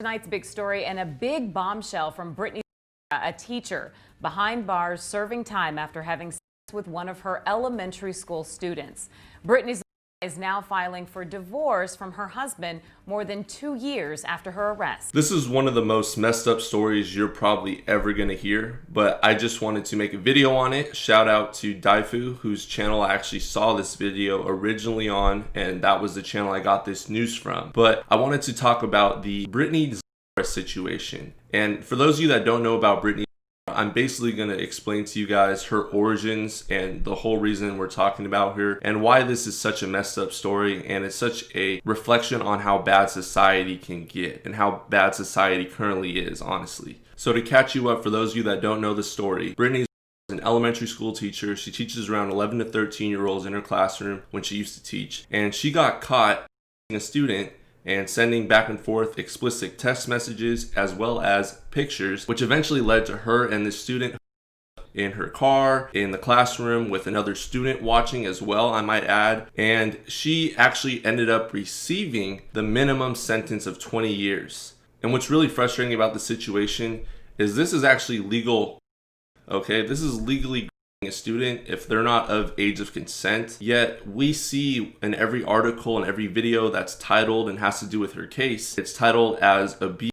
Tonight's big story and a big bombshell from Brittany, a teacher behind bars serving time after having sex with one of her elementary school students. Brittany is now filing for divorce from her husband more than 2 years after her arrest. This is one of the most messed up stories you're probably ever gonna hear, but I just wanted to make a video on it. Shout out to Daifu, whose channel I actually saw this video originally on, and that was the channel I got this news from. But I wanted to talk about the Brittany situation. And for those of you that don't know about Brittany, I'm basically going to explain to you guys her origins and the whole reason we're talking about her and why this is such a messed up story, and it's such a reflection on how bad society can get and how bad society currently is, honestly. So to catch you up, for those of you that don't know the story, Brittany's an elementary school teacher. She teaches around 11 to 13-year-olds in her classroom when she used to teach, and she got caught a student and sending back and forth explicit text messages as well as pictures, which eventually led to her and the student in her car, in the classroom with another student watching as well, I might add. And she actually ended up receiving the minimum sentence of 20 years. And what's really frustrating about the situation is this is actually legal. Okay, this is legally a student if they're not of age of consent. Yet we see in every article and every video that's titled and has to do with her case, it's titled as abuse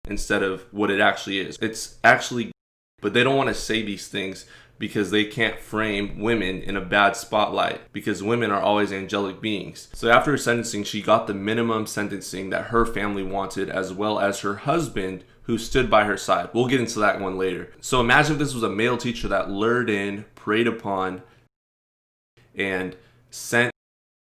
instead of what it actually is. It's actually, but they don't want to say these things because they can't frame women in a bad spotlight, because women are always angelic beings. So after her sentencing, she got the minimum sentencing that her family wanted, as well as her husband, who stood by her side. We'll get into that one later. So imagine if this was a male teacher that lured in, preyed upon, and sent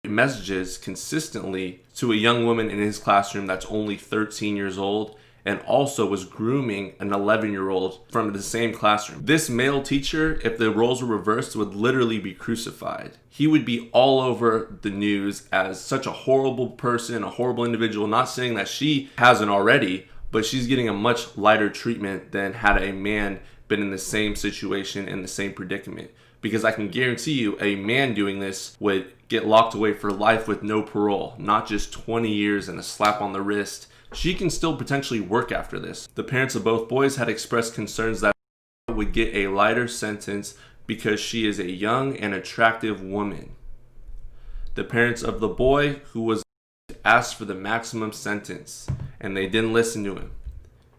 messages consistently to a young woman in his classroom that's only 13 years old, and also was grooming an 11-year-old from the same classroom. This male teacher, if the roles were reversed, would literally be crucified. He would be all over the news as such a horrible person, a horrible individual. Not saying that she hasn't already, but she's getting a much lighter treatment than had a man been in the same situation, in the same predicament. Because I can guarantee you, a man doing this would get locked away for life with no parole, not just 20 years and a slap on the wrist. She can still potentially work after this. The parents of both boys had expressed concerns that would get a lighter sentence because she is a young and attractive woman. The parents of the boy who was asked for the maximum sentence, and they didn't listen to him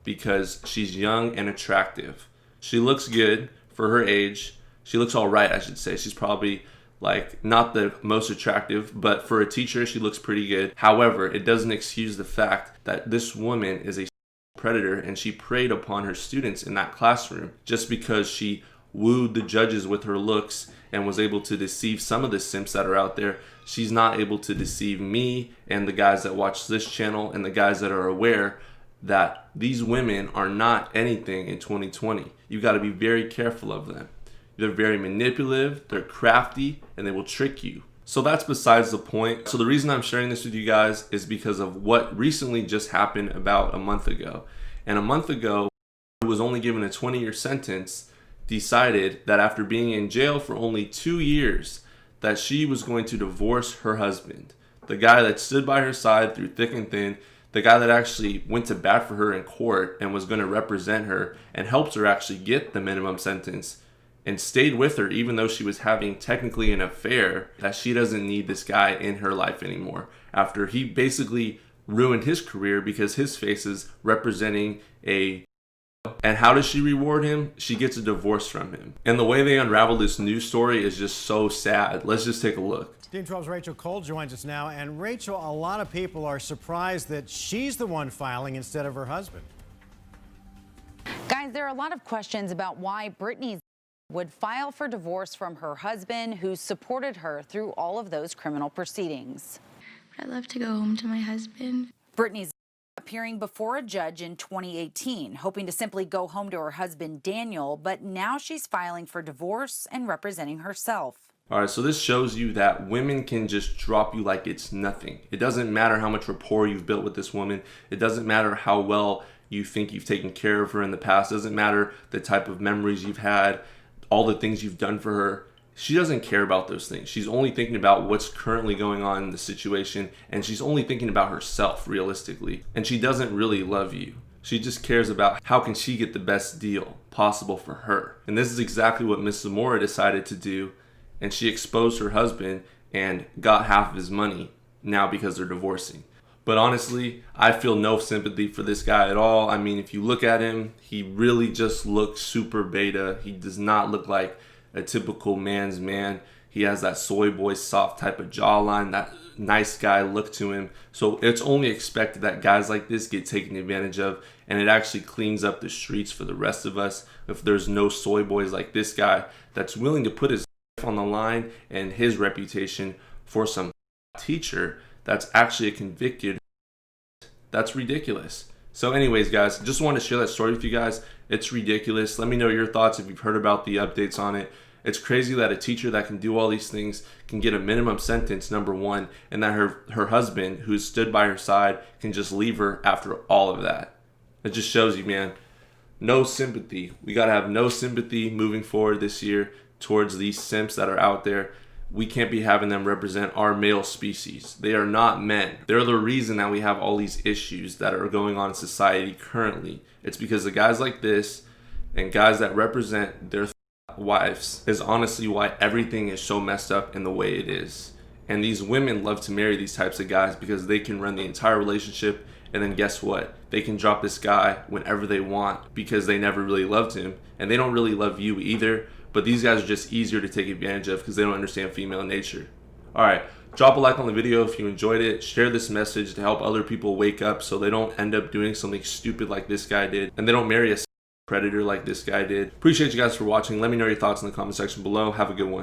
because she's young and attractive. She looks good for her age. She looks all right, I should say. She's probably like not the most attractive, but for a teacher, she looks pretty good. However, it doesn't excuse the fact that this woman is a predator and she preyed upon her students in that classroom just because she wooed the judges with her looks and was able to deceive some of the simps that are out there. She's not able to deceive me and the guys that watch this channel and the guys that are aware that these women are not anything in 2020. You got to be very careful of them. They're very manipulative, they're crafty, and they will trick you. So that's besides the point. So the reason I'm sharing this with you guys is because of what recently just happened about a month ago. And a month ago, who was only given a 20-year sentence, decided that after being in jail for only 2 years, that she was going to divorce her husband. The guy that stood by her side through thick and thin, the guy that actually went to bat for her in court and was going to represent her and helped her actually get the minimum sentence, and stayed with her even though she was having technically an affair, that she doesn't need this guy in her life anymore after he basically ruined his career because his face is representing a... And how does she reward him? She gets a divorce from him. And the way they unravel this news story is just so sad. Let's just take a look. Team 12's Rachel Cole joins us now. And Rachel, a lot of people are surprised that she's the one filing instead of her husband. Guys, there are a lot of questions about why Brittany's would file for divorce from her husband, who supported her through all of those criminal proceedings. I'd love to go home to my husband. Brittany's appearing before a judge in 2018, hoping to simply go home to her husband, Daniel, but now she's filing for divorce and representing herself. All right, so this shows you that women can just drop you like it's nothing. It doesn't matter how much rapport you've built with this woman. It doesn't matter how well you think you've taken care of her in the past. It doesn't matter the type of memories you've had, all the things you've done for her. She doesn't care about those things. She's only thinking about what's currently going on in the situation, and she's only thinking about herself realistically. And she doesn't really love you. She just cares about how can she get the best deal possible for her. And this is exactly what Miss Zamora decided to do, and she exposed her husband and got half of his money now because they're divorcing. But honestly, I feel no sympathy for this guy at all. I mean, if you look at him, he really just looks super beta. He does not look like a typical man's man. He has that soy boy soft type of jawline, that nice guy look to him. So it's only expected that guys like this get taken advantage of, and it actually cleans up the streets for the rest of us if there's no soy boys like this guy that's willing to put his life on the line and his reputation for some teacher that's actually a convicted. That's ridiculous. So anyways, guys, just want to share that story with you guys. It's ridiculous. Let me know your thoughts if you've heard about the updates on it. It's crazy that a teacher that can do all these things can get a minimum sentence, number one, and that her husband, who's stood by her side, can just leave her after all of that. It just shows you, man, no sympathy. We got to have no sympathy moving forward this year towards these simps that are out there. We can't be having them represent our male species. They are not men. They're the reason that we have all these issues that are going on in society currently. It's because of guys like this and guys that represent their wives is honestly why everything is so messed up in the way it is. And these women love to marry these types of guys because they can run the entire relationship, and then guess what? They can drop this guy whenever they want because they never really loved him, and they don't really love you either. But these guys are just easier to take advantage of because they don't understand female nature. Alright, drop a like on the video if you enjoyed it. Share this message to help other people wake up so they don't end up doing something stupid like this guy did, and they don't marry a predator like this guy did. Appreciate you guys for watching. Let me know your thoughts in the comment section below. Have a good one.